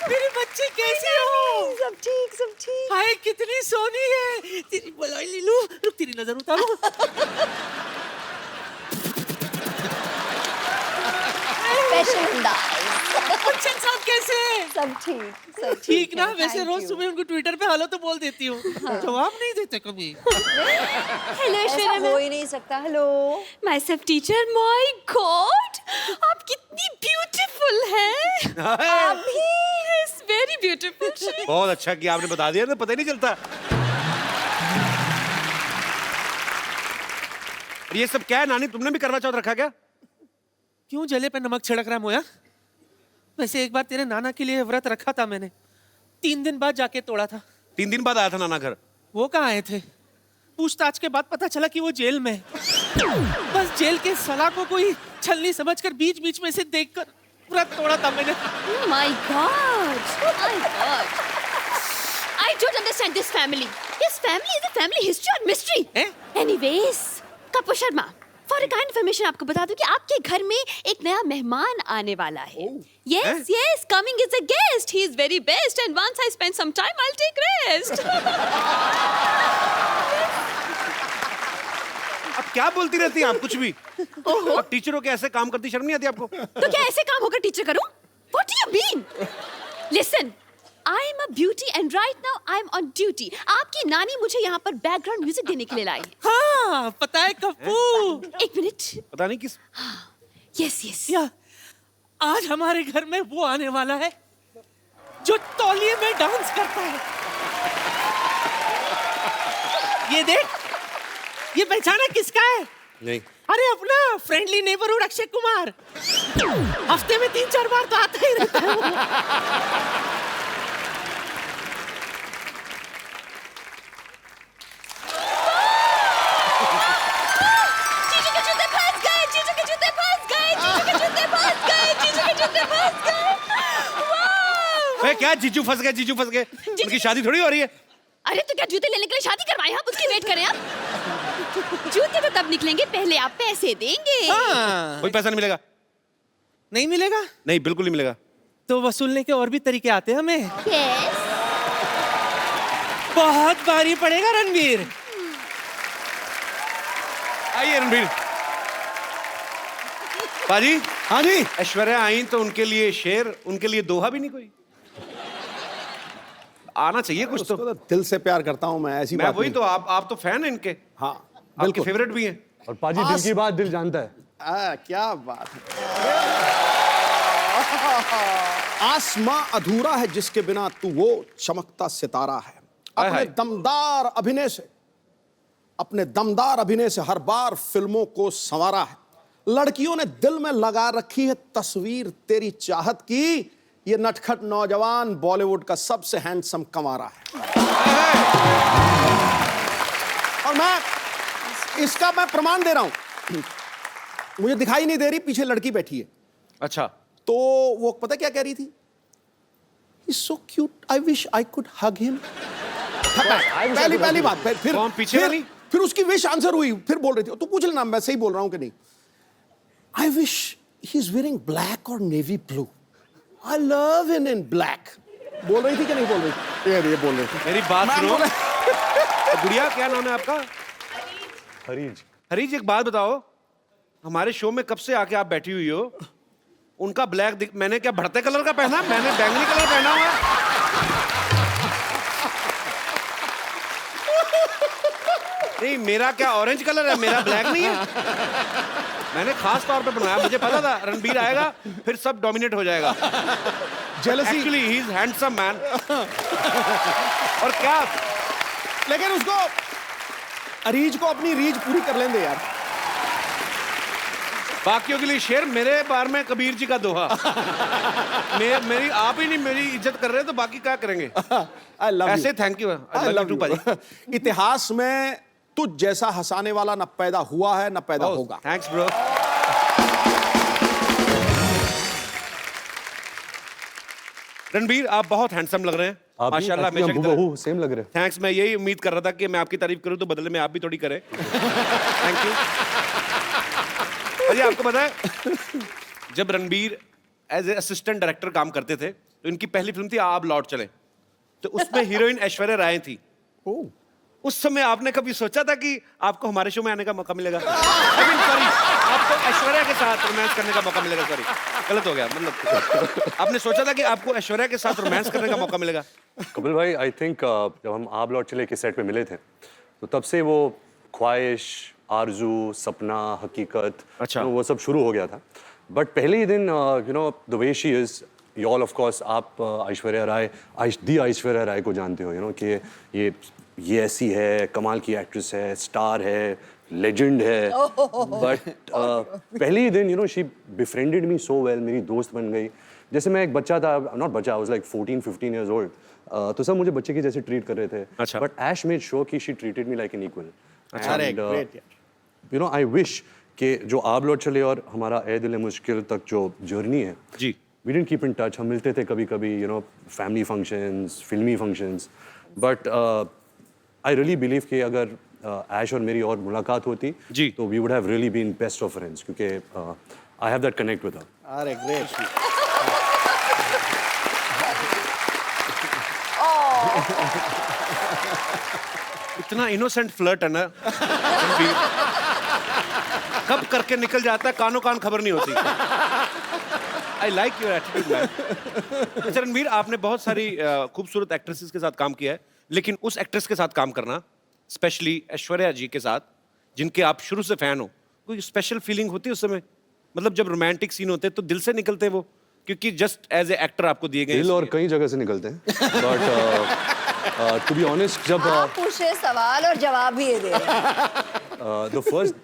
मेरे बच्चे कैसे हो? सब ठीक, सब ठीक। हाय कितनी सोनी है। तेरी बलाई लीलू, रुक तेरी नजर उतारो। स्पेशल अंदाज। बच्चन साहब कैसे हैं? सब ठीक, सब ठीक ना? है, वैसे thank रोज you। सुबह उनको ट्विटर पे हेलो तो बोल देती हूँ, जवाब नहीं देते कभी। हेलो ऐसा ऐश्वर्या हो ही नहीं सकता। Hello. My self teacher, my God आप कितनी ब्यूटीफुल हैं। आप भी। Yes very beautiful. बहुत अच्छा किया आपने बता दिया, तो पता ही नहीं चलता। ये सब क्या है नानी, तुमने भी करवा चौथ रखा क्या? क्यों जले पे नमक छिड़क रहा है मोया? वैसे एक बार तेरे नाना के लिए व्रत रखा था मैंने, 3 दिन बाद जाके तोड़ा था। 3 दिन बाद आया था नाना घर। वो कहाँ आए थे? पूछताछ के बाद पता चला कि वो जेल में है। बस जेल के सलाखों को ही छलनी समझकर बीच बीच में से देखकर व्रत तोड़ा था मैंने। My God, my God. I don't understand this family. This family is a family history और mystery. Anyways, Kapoor Sharma, for a kind information आपको बता दूं कि आपके घर में एक नया मेहमान आने वाला है। Yes, yes, coming is a guest. He is very best and once I spend some time, I'll take rest. अब क्या बोलती रहती हैं आप कुछ भी? अब टीचरों के ऐसे काम करती शर्म नहीं आती आपको? तो क्या ऐसे काम होकर टीचर करूं? What do you mean? Listen. I am a beauty and right now I am on duty. आपकी नानी मुझे यहाँ पर बैकग्राउंड म्यूजिक देने के लिए लाई। हाँ, पता है कप्पू। एक मिनट। पता नहीं किस। Yes, yes. या आज हमारे घर में वो आने वाला है जो तौलिए में डांस करता है। ये देख, ये पहचाना किसका है? नहीं। अरे अपना फ्रेंडली नेबरहुड अक्षय कुमार। हफ्ते में 3-4 बार तो आता ही रहता है वो। जीजू के जूते फंस गए, जीजू के जूते फंस गए, जीजू के जूते फंस गए, जीजू के जूते फंस गए। वाह! क्या जीजू फंस गए, जीजू फंस गए? उनकी शादी थोड़ी हो रही है। अरे तो क्या जूते लेने के लिए शादी करवाएं आप? उसकी वेट करें आप। जूते तो तब निकलेंगे, पहले आप पैसे देंगे। हाँ। कोई पैसा नहीं मिलेगा। नहीं मिलेगा? नहीं, बिल्कुल नहीं मिलेगा। तो वसूलने के और भी तरीके आते हैं हमें। Yes. बहुत भारी पड़ेगा रणवीर। आइए रणबीर। पाजी। हाँ जी। ऐश्वर्या आई तो उनके लिए शेर, उनके लिए दोहा भी नहीं कोई? आना चाहिए कुछ तो। उसको तो दिल से प्यार करता हूँ मैं, ऐसी मैं बात वही नहीं। तो, आप तो फैन हैं इनके। हाँ आपके बिल्कुल। फेवरेट भी हैं। और पाजी दिल की बात दिल जानता है। क्या बात है। आसमां अधूरा है जिसके बिना तू वो चमकता सितारा है। अपने दमदार अभिनय से, अपने दमदार अभिनय से हर बार फिल्मों को संवारा है। लड़कियों ने दिल में लगा रखी है तस्वीर तेरी चाहत की। ये नटखट नौजवान बॉलीवुड का सबसे हैंडसम कंवारा है। और मैं इसका प्रमाण दे रहा हूं। मुझे दिखाई नहीं दे रही, पीछे लड़की बैठी है। अच्छा। तो वो पता क्या कह रही थी? He's so cute. I wish I could hug him. पहली बात। फिर कौन पीछे वाली? फिर उसकी विश आंसर हुई। फिर बोल रही थी, तू पूछ लेना मैं सही बोल रहा हूं कि नहीं। I wish he's wearing black or navy blue. I love him in black. बोल रही थी कि नहीं बोल रही थी? ये बोल रही थी। मेरी बात सुनो। गुड़िया, क्या नाम है आपका? हरीज। हरीज, एक बात बताओ, हमारे शो में कब से आके आप बैठी हुई हो? उनका ब्लैक मैंने क्या बढ़ते कलर का पहना? मैंने बैंगनी कलर पहना हुआ है। नहीं, मेरा क्या ऑरेंज कलर है, मेरा ब्लैक नहीं है। मैंने खास तौर पे बनाया, मुझे पता था रणबीर आएगा फिर सब डोमिनेट हो जाएगा। Jealousy. Actually, he is handsome man. और क्या, लेकिन उसको अरीज को अपनी रीज पूरी कर लेंगे यार। बाकियों के लिए शेर, मेरे बार में कबीर जी का दोहा। मेरी आप ही नहीं मेरी इज्जत कर रहे तो बाकी क्या करेंगे? I love you. ऐसे thank you. I love you, पाजी। इतिहास में तुझ जैसा हंसाने वाला न पैदा हुआ है न पैदा होगा। Thanks bro. रणबीर, आप बहुत हैंडसम लग रहे हैं। आप माशाल्लाह, भी हमेशा की बहू सेम लग रहे थैंक्स। मैं यही उम्मीद कर रहा था कि मैं आपकी तारीफ करूं तो बदले में आप भी थोड़ी करें। Thank you. अरे आपको पता है, जब Ranbir as a assistant director काम करते थे तो इनकी पहली फिल्म थी आप लौट चले, तो उसमें हीरोइन ऐश्वर्या राय थी। उस समय आपने कभी सोचा था कि आपको हमारे शो में आने का मौका मिलेगा? I mean, sorry, आपको ऐश्वर्या के साथ रोमांस करने का मौका मिलेगा? सॉरी, गलत हो गया। मतलब आपने सोचा था कि आपको ऐश्वर्या के साथ रोमांस करने का मौका मिलेगा? कपिल भाई, आई थिंक जब हम आप लौट चले के सेट पे मिले थे तो तब से वो ख्वाहिश, आरजू, सपना, हकीकत, अच्छा। वो सब शुरू हो गया था। बट पहले ही दिन you know the way she is, you all of course आप ऐश्वर्या राय, ऐश्वर्या राय को जानते हो, यू नो कि ये ऐसी है, कमाल की एक्ट्रेस है, स्टार है, लेजेंड है। बट पहले ही दिन you know she befriended me so well, मेरी दोस्त बन गई। जैसे मैं एक बच्चा था, नॉट बच्चा, I was like 14-15 years old, तो सब मुझे बच्चे की जैसे ट्रीट कर रहे थे। अच्छा। बट ऐश मेड श्योर कि she treated me like an equal. अरे ग्रेट यार। यू नो आई विश कि जो आप लौट चले और हमारा ए दिल मुश्किल तक जो जर्नी है, जी, we didn't keep in touch. हम मिलते थे कभी कभी, यू नो फैमिली फंक्शंस, फिल्मी functions, but I really believe कि अगर ऐश और मेरी और मुलाकात होती जी, तो we would have really been best of friends, क्योंकि I have that connect with her. अरे ग्रेट। इतना इनोसेंट फ्लर्ट है ना रणबीर, कब करके निकल जाता है, कानों कान खबर नहीं होती। I like your attitude man. अच्छा रणबीर, आपने बहुत सारी खूबसूरत एक्ट्रेसेस के साथ काम किया है, लेकिन उस एक्ट्रेस के साथ काम करना, स्पेशली ऐश्वर्या जी के साथ, जिनके आप शुरू से फैन हो, कोई स्पेशल फीलिंग होती है उस समय? मतलब जब रोमांटिक सीन होते हैं तो दिल से निकलते हैं वो, क्योंकि जस्ट एज ए एक्टर आपको दिए गए दिल और कई जगह से निकलते हैं, बट टू बी ऑनेस्ट, जब आप पूछ रहे सवाल और जवाब भी ये दे रहे हैं। द फर्स्ट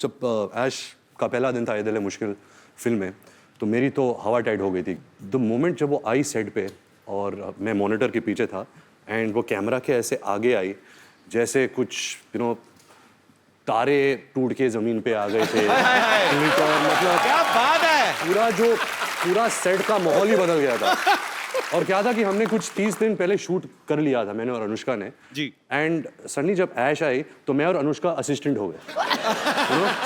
जब ऐश का पहला दिन था ये दिल है मुश्किल फिल्म में, तो मेरी तो हवा टाइट हो गई थी। द मोमेंट जब वो आई सेट पे और मैं मॉनिटर के पीछे था एंड वो कैमरा के ऐसे आगे आई जैसे कुछ यू नो तारे टूट के जमीन पे आ गए थे। मतलब क्या बात है, पूरा सेट का माहौल ही बदल गया था। और क्या था कि हमने कुछ 30 दिन पहले शूट कर लिया था, मैंने और अनुष्का ने जी। एंड सडनली जब ऐश आई तो मैं और अनुष्का असिस्टेंट हो गए।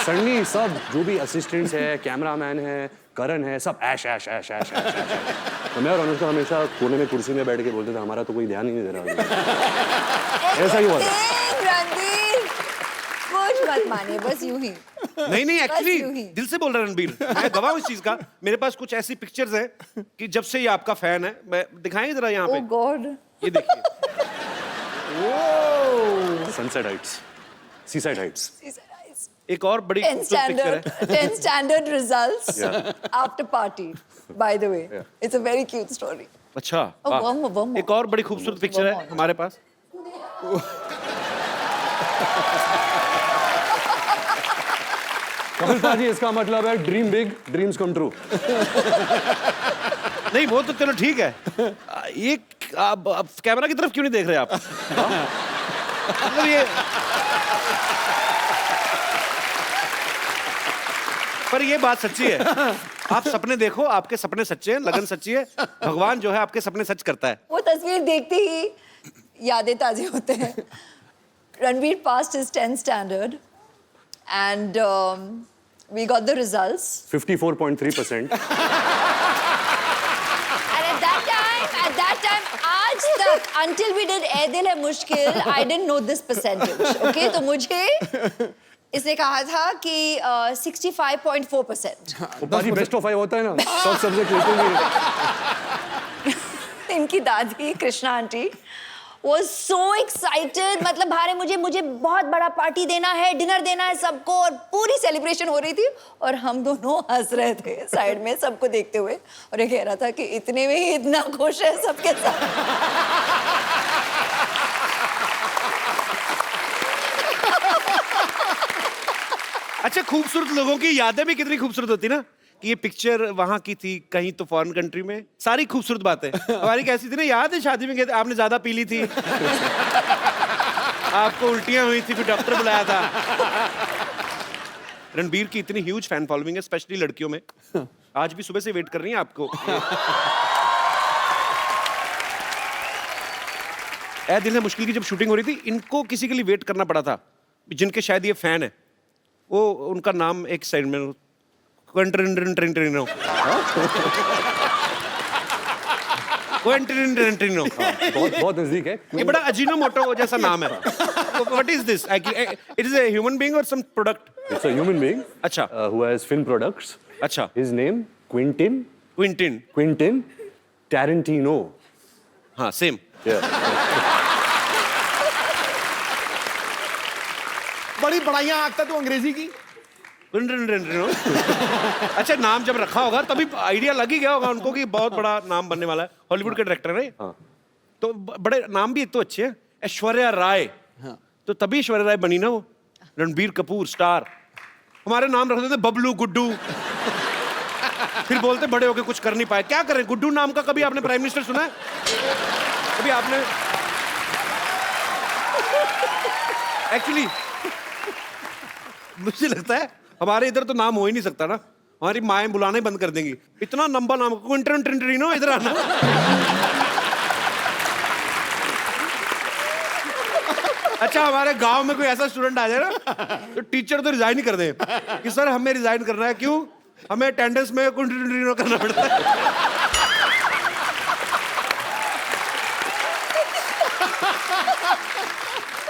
सडनली सब जो भी असिस्टेंट्स है, कैमरामैन है, करण है, सब ऐश ऐश ऐश ऐश ऐश ऐश। तो मैं और अनुष्का हमेशा कोने में कुर्सी में बैठ के बोलते थे हमारा तो कोई ध्यान ही नहीं दे रहा। ऐसा ही हुआ था। रणबीर, कुछ मत मानिए, बस यूं ही। नहीं यूं ही। एक्चुअली दिल से बोल रहा है रणबीर, मैं गवाह हूं इस चीज का। मेरे पास कुछ ऐसी पिक्चर्स हैं कि जब से ये आपका फैन है, मैं दिखाएंगे जरा यहाँ ओह पे, गॉड। ये देखिए। Sunset Heights, seaside Heights. एक और बड़ी 10 खूबसूरत पिक्चर है। standard, 10 standard results after party. By the way, it's a very cute story. अच्छा, Oh, वाह। one more. एक और बड़ी खूबसूरत पिक्चर है हमारे पास। कपिल पाजी, इसका मतलब है dream big, dreams come true. नहीं वो तो चलो ठीक है, ये आप कैमरा की तरफ क्यों नहीं देख रहे आप? मतलब ये, पर ये बात सच्ची है, आप सपने देखो, आपके सपने सच्चे हैं, लगन सच्ची है, भगवान जो है आपके सपने सच करता है। वो तस्वीर देखते ही यादें ताजे होते हैं। Ranbir passed his 10th standard and we got the results. 54.3%. And at that time, आज तक, until we did ए दिल है मुश्किल, I didn't know this percentage. Okay, तो मुझे इसने कहा था कि 65.4%. पाजी बेस्ट ऑफ 5 होता है ना, सब सब्जेक्ट बिल्कुल नहीं। इनकी दादी Krishna aunty was so excited, मतलब भारे मुझे बहुत बड़ा पार्टी देना है, डिनर देना है सबको, और पूरी सेलिब्रेशन हो रही थी और हम दोनों हंस रहे थे साइड में सबको देखते हुए, और ये कह रहा था कि इतने में ही इतना खुश है सबके साथ। अच्छा, खूबसूरत लोगों की यादें भी कितनी खूबसूरत होती ना, कि ये पिक्चर वहां की थी, कहीं तो फॉरेन कंट्री में, सारी खूबसूरत बातें। हमारी कैसी थी ना, याद है शादी में गए थे, आपने ज्यादा पी ली थी, आपको उल्टियां हुई थी, फिर डॉक्टर बुलाया था। रणबीर की इतनी ह्यूज फैन फॉलोइंग है, स्पेशली लड़कियों में, आज भी सुबह से वेट कर रही हैं आपको। ए दिल है मुश्किल की जब शूटिंग हो रही थी, इनको किसी के लिए वेट करना पड़ा था, जिनके शायद ये फैन है, वो उनका नाम एक साइड में क्वेंटिनो बहुत नजदीक है। ये बड़ा अजीनोमोटो जैसा नाम है। What is this? It is a human being और some product? It's a human being अच्छा who has film products. अच्छा His name Quentin Tarantino. हाँ सेम। Yeah. बड़ी बड़ाइयां आंकता तू अंग्रेजी की। अच्छा नाम जब रखा होगा तभी आइडिया लग ही गया होगा उनको कि बहुत बड़ा नाम बनने वाला है। हॉलीवुड के डायरेक्टर है हाँ। तो बड़े नाम भी एक तो अच्छे हैं। ऐश्वर्या राय, तो तभी ऐश्वर्या राय बनी ना वो। रणबीर कपूर स्टार, हमारे नाम रख देते बबलू गुड्डू, फिर बोलते बड़े होके कुछ कर नहीं पाए। क्या करें, गुड्डू नाम का कभी आपने प्राइम मिनिस्टर सुना है? कभी आपने? एक्चुअली मुझे लगता है हमारे इधर तो नाम हो ही नहीं सकता ना, हमारी माएं बुलाना ही बंद कर देंगी। इतना लंबा नाम क्विंटनो, इधर आना। अच्छा हमारे गांव में कोई ऐसा स्टूडेंट आ जाए ना तो टीचर तो रिजाइन ही कर दे कि सर हमें रिजाइन करना है। क्यों? हमें अटेंडेंस में क्विंटनो करना पड़ता है।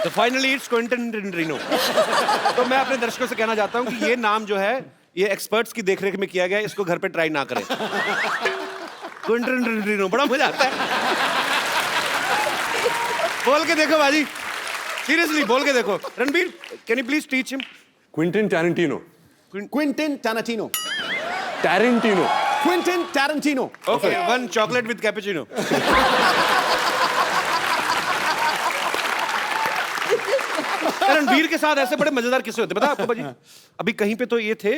तो फाइनली इट्स क्विंटनो। तो मैं अपने दर्शकों से कहना चाहता हूं कि ये नाम जो है ये एक्सपर्ट्स की देखरेख में किया गया है, इसको घर पे ट्राई ना करें। क्विंटनो बड़ा मजा आता है। बोल के देखो बाजी, सीरियसली बोल के देखो। Ranbir can you please teach him? Quentin Tarantino. Quentin Tarantino. Quentin Tarantino. Okay, one chocolate with cappuccino. Ranbir के साथ ऐसे बड़े मजेदार किस्से होते पता आपको बाजी? अभी कहीं पे तो ये थे,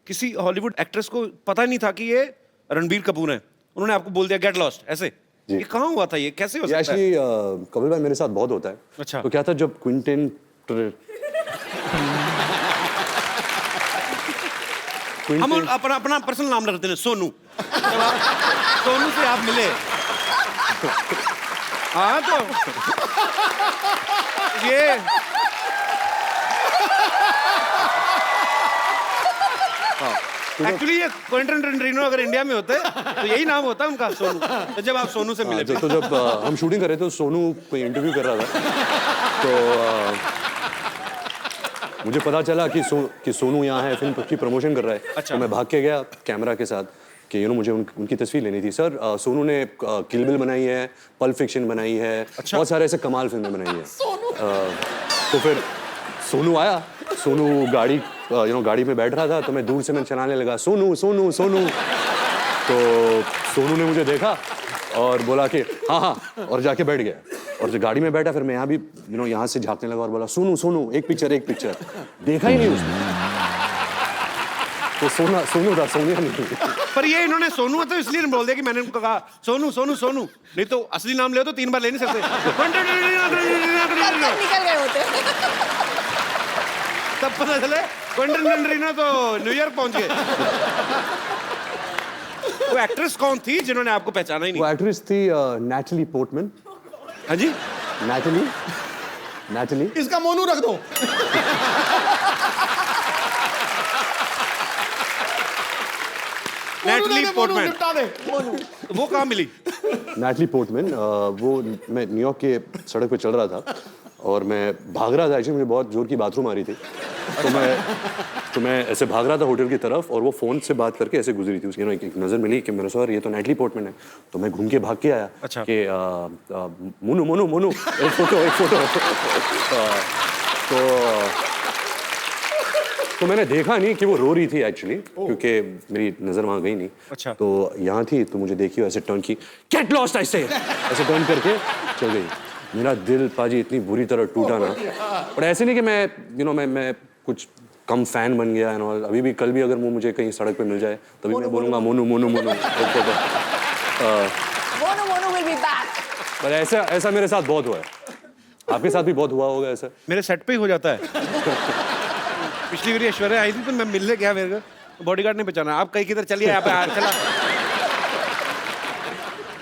किसी हॉलीवुड एक्ट्रेस को पता नहीं था कि ये रणबीर कपूर है, उन्होंने आपको बोल दिया गेट लॉस्ट ऐसे। ये कहाँ हुआ था? ये कैसे हो सकता है? एक्चुअली कपिल भाई मेरे साथ बहुत होता है। अच्छा। तो क्या था जब क्विंटिन हम अपना अपना पर्सनल नाम रखते हैं सोनू। सोनू से आप मिले, हाँ तो ये एक्चुअली ये क्विंटनो अगर इंडिया में होते तो यही नाम होता है उनका, सोनू। तो जब आप सोनू से मिले तो जब हम शूटिंग कर रहे थे तो सोनू कोई इंटरव्यू कर रहा था, तो मुझे पता चला कि सोनू यहाँ है, फिल्म की प्रमोशन कर रहा है। अच्छा। तो मैं भाग के गया कैमरा के साथ कि मुझे उनकी तस्वीर लेनी थी। सर सोनू ने किल बिल बनाई है, पल्प फिक्शन बनाई है, अच्छा। बहुत सारे ऐसे कमाल फिल्में बनाई है। तो फिर सोनू आया, सोनू गाड़ी में बैठ रहा था, तो मैं दूर से मैं चलाने लगा सोनू सोनू सोनू। तो सोनू ने मुझे देखा और बोला कि हाँ हाँ, और जाके बैठ गया। और जो गाड़ी में बैठा फिर मैं यहाँ भी यहाँ से झांकने लगा और बोला सोनू सोनू एक पिक्चर। देखा ही नहीं उसने, तो सोनू था, सोनिया नहीं। पर ये इन्होंने सोनू है तो इसलिए बोल दिया कि मैंने उनको कहा सोनू सोनू सोनू, नहीं तो असली नाम ले तो 3 बार ले नहीं सकते। निकल गए होते। तब पता चले क्विंटनो तो न्यूयॉर्क पहुंच गए। वो एक्ट्रेस कौन थी जिन्होंने आपको पहचाना ही नहीं? वो एक्ट्रेस थी नैटली पोर्टमैन। हाँ जी, नैटली। इसका मोनू रख दो। Natalie Portman. निपटा दे। वो कहाँ मिली? नैटली पोर्टमैन, वो मैं न्यूयॉर्क के सड़क पे चल रहा था और मैं भाग रहा था। एक्चुअली मुझे बहुत जोर की बाथरूम आ रही थी, तो मैं ऐसे भाग रहा था होटल की तरफ, और वो फोन से बात करके ऐसे गुजरी थी। उसकी एक नजर मिली कि मेरे सर ये तो नैटली पोर्टमैन है। तो मैं घूम के भाग के आया। अच्छा। कि मोनू मोनू मोनू एक फोटो। तो मैंने देखा नहीं कि वो रो रही थी एक्चुअली, क्योंकि मेरी नजर वहां गई नहीं। अच्छा। तो यहाँ थी, तो मुझे देखी ऐसे टर्न की, गेट लॉस्ट ऐसे टर्न करके चल गई। मेरा दिल पाजी इतनी बुरी तरह टूटा ना। और ऐसे नहीं कि मैं कुछ कम फैन बन गया एंड ऑल। अभी भी, कल भी अगर वो मुझे कहीं सड़क पे मिल जाए तभी मैं बोलूंगा Monu Monu Monu. Monu will be back. पर ऐसा मेरे साथ बहुत हुआ है। आपके साथ भी बहुत हुआ होगा ऐसा? मेरे सेट पे ही हो जाता है। पिछली बार ऐश्वर्या आई थी तो मैं मिलने गया, मेरे को बॉडीगार्ड ने पहचाना, आप कहीं किधर चलिए यहाँ पे चला।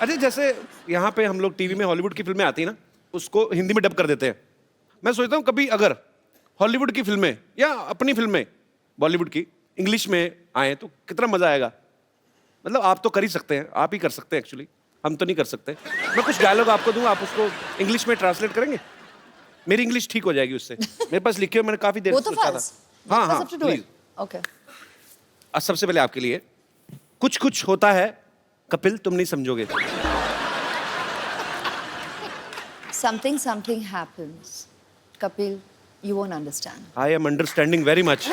अरे जैसे यहाँ पे हम लोग टीवी में हॉलीवुड की फिल्में आती है ना, उसको हिंदी में डब कर देते हैं। मैं सोचता हूँ कभी अगर हॉलीवुड की फिल्में या अपनी फिल्में बॉलीवुड की इंग्लिश में आए तो कितना मजा आएगा। मतलब आप तो कर ही सकते हैं, आप ही कर सकते हैं एक्चुअली, हम तो नहीं कर सकते। मैं कुछ डायलॉग आपको दूंगा, आप उसको इंग्लिश में ट्रांसलेट करेंगे, मेरी इंग्लिश ठीक हो जाएगी उससे। मेरे पास लिखे हुए मैंने काफी देर से सोचा था। हाँ हाँ प्लीज। ओके, सबसे पहले आपके लिए कुछ कुछ होता है कपिल, तुम नहीं समझोगे। something happens. Kapil, you won't understand. I am understanding very much.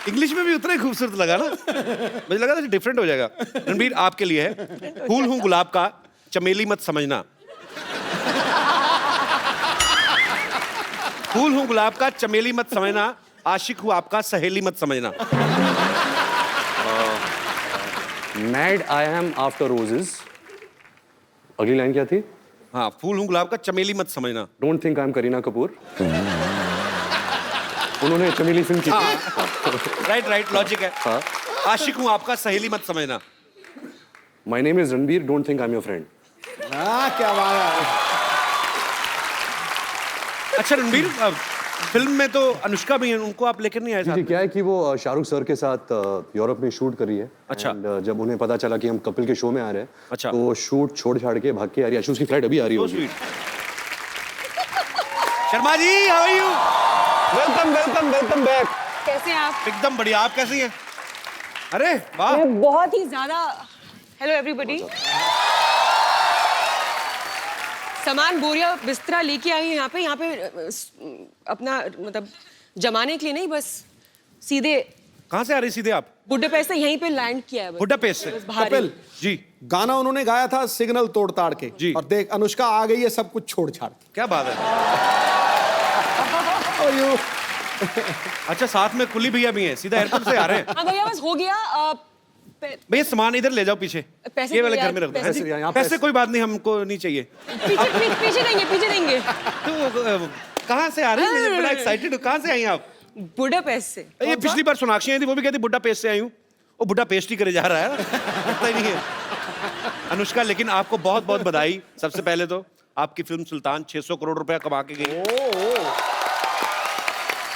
English में भी उतना ही खूबसूरत लगा ना, मुझे लगा था डिफरेंट हो जाएगा। रणबीर आपके लिए है, फूल हूं गुलाब का चमेली मत समझना। फूल हूं गुलाब का चमेली मत समझना, आशिक हूं आपका सहेली मत समझना। Mad I am after roses. अगली लाइन क्या थी? हाँ, फूल हूं गुलाब का चमेली मत समझना। Don't think I am Kareena Kapoor. उन्होंने चमेली फिल्म की थी। राइट लॉजिक है। हाँ। आशिक हूं आपका सहेली मत समझना। My name is Ranbir, don't think I am your friend. क्या बात है। अच्छा रणबीर, फिल्म में तो अनुष्का भी है, उनको आप लेकर नहीं आए साथ जी, में? क्या है कि वो शाहरुख सर के साथ यूरोप में शूट कर रही है। अच्छा। And, जब उन्हें पता चला कि हम कपिल के शो में आ रहे हैं, अच्छा। तो वो शूट छोड़ छाड़ के भाग के आ रही है। उसकी फ्लाइट अभी आ रही So होगी। sweet. Sharma ji, how are you? Welcome back. कैसे हैं आप? एकदम बढ़िया, आप कैसी हैं? अरे वाह, मैं बहुत ही ज्यादा। Hello everybody. सामान बोरिया बिस्तरा लेके आई हूँ यहाँ पे अपना मतलब जमाने के लिए नहीं, बस सीधे कहाँ से आ रही सीधे आप? बुडापेस्ट से यहीं पे लैंड किया है बस। बुडापेस्ट से? बस बाहर ही। कपिल जी, गाना उन्होंने गाया था सिग्नल तोड़ ताड़ के जी। और देख अनुष्का आ गई है सब कुछ छोड़ छाड़ के। क्या बात है। और यू अच्छा, साथ में कुली भैया भी हैं, सीधा एयरपोर्ट से आ रहे हैं। हाँ भैया बस हो गया। भैया सामान इधर ले जाओ पीछे, पैसे ये वाले तो घर में रख दो। पैसे- यहाँ पैसे कोई बात नहीं, हमको नहीं चाहिए। पीछे देंगे। तो कहाँ से आ रही है? मैं बड़ा एक्साइटेड हूँ। कहाँ से आई हैं आप? बुडापेस्ट से। ये पिछली बार सोनाक्षी आई थी, वो भी कहती बुड्ढा पेस्ट से आई हूँ। वो बुड्ढा पेस्ट ही करे जा रहा है, लगता ही नहीं है। अनुष्का, लेकिन आपको बहुत बहुत बधाई। सबसे पहले तो आपकी फिल्म सुल्तान 600 करोड़ रुपया कमा के गई।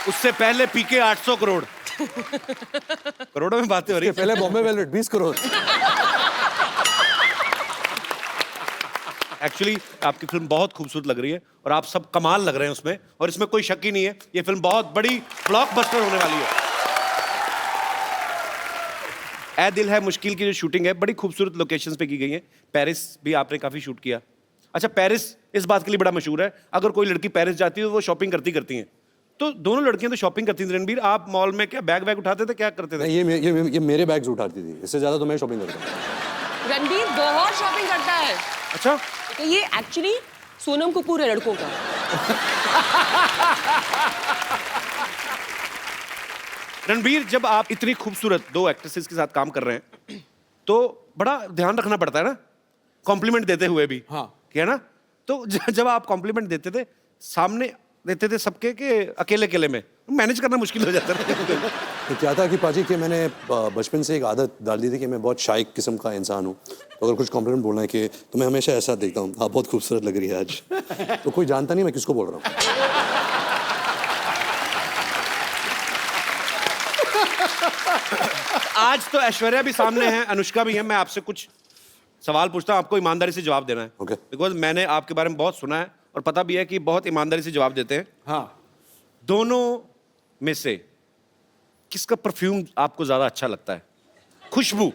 उससे पहले पीके 800 करोड़। करोड़ों में बातें हो रही। पहले बॉम्बे वेलवेट 20 करोड़। एक्चुअली आपकी फिल्म बहुत खूबसूरत लग रही है और आप सब कमाल लग रहे हैं उसमें, और इसमें कोई शक ही नहीं है, ये फिल्म बहुत बड़ी ब्लॉकबस्टर होने वाली है। ए दिल है मुश्किल की जो शूटिंग है बड़ी खूबसूरत लोकेशंस पे की गई है। पेरिस भी आपने काफी शूट किया। अच्छा, पेरिस इस बात के लिए बड़ा मशहूर है, अगर कोई लड़की पेरिस जाती है तो वो शॉपिंग करती हैं। तो दोनों लड़कियां तो शॉपिंग करती थी। रणबीर, आप मॉल में क्या बैग उठाते थे, क्या करते थे? ये मेरे बैग्स उठाती थी, इससे ज्यादा तो मैं शॉपिंग करता हूँ। रणबीर बहुत शॉपिंग करता है। अच्छा, तो ये एक्चुअली सोनम कपूर है लड़कों का। रणबीर, जब आप इतनी खूबसूरत दो एक्ट्रेसेस के साथ काम कर रहे हैं तो बड़ा ध्यान रखना पड़ता है ना, कॉम्प्लीमेंट देते हुए भी। हाँ। क्या ना, तो जब आप कॉम्प्लीमेंट देते थे, सामने देते थे सबके के अकेले में, मैनेज करना मुश्किल हो जाता था। तो क्या था कि पाजी कि मैंने बचपन से एक आदत डाल दी थी कि मैं बहुत शाय किस्म का इंसान हूँ। तो अगर कुछ कॉम्प्लीमेंट बोलना है कि तो मैं हमेशा ऐसा देखता हूँ, आप बहुत खूबसूरत लग रही है आज। तो कोई जानता नहीं मैं किसको बोल रहा हूँ। आज तो ऐश्वर्या भी सामने है, अनुष्का भी है। मैं आपसे कुछ सवाल पूछता हूँ, आपको ईमानदारी से जवाब देना है। Okay. बिकॉज मैंने आपके बारे में बहुत सुना है और पता भी है कि बहुत ईमानदारी से जवाब देते हैं। हाँ, दोनों में से किसका परफ्यूम आपको ज्यादा अच्छा लगता है? खुशबू।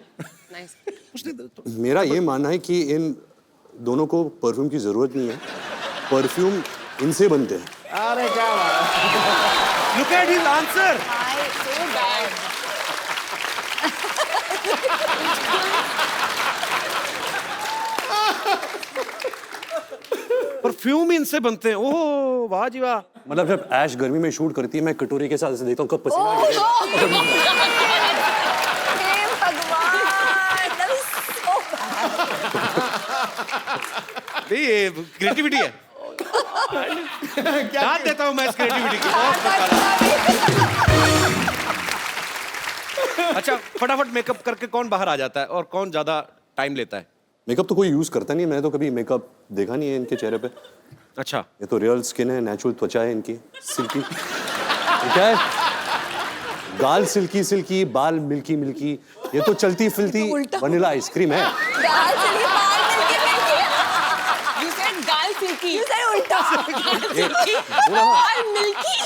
मेरा ये मानना है कि इन दोनों को परफ्यूम की जरूरत नहीं है, परफ्यूम इनसे बनते हैं। अरे क्या बात है। Look at his answer. Perfume इनसे बनते हैं। ओह वाह जी वाह। मतलब जब ऐश गर्मी में शूट करती है, मैं कटोरी के साथ ऐसे देखता हूँ कब पसीना गिरेगा। हे भगवान, that was so bad. ये क्रिएटिविटी है। दाद देता हूँ मैं इस क्रिएटिविटी की। अच्छा, फटाफट मेकअप करके कौन बाहर आ जाता है और कौन ज्यादा टाइम लेता है। मेकअप तो कोई यूज करता नहीं है, मैंने तो कभी मेकअप देखा नहीं है इनके चेहरे पे। अच्छा, ये तो रियल स्किन है, नेचुरल त्वचा है इनकी, सिल्की। ये क्या है? गाल सिल्की सिल्की, बाल मिल्की मिल्की, ये तो चलती फिरती वनीला आइसक्रीम है। You said गाल सिल्की। You said उल्टा। बोला ना। गाल मिल्की।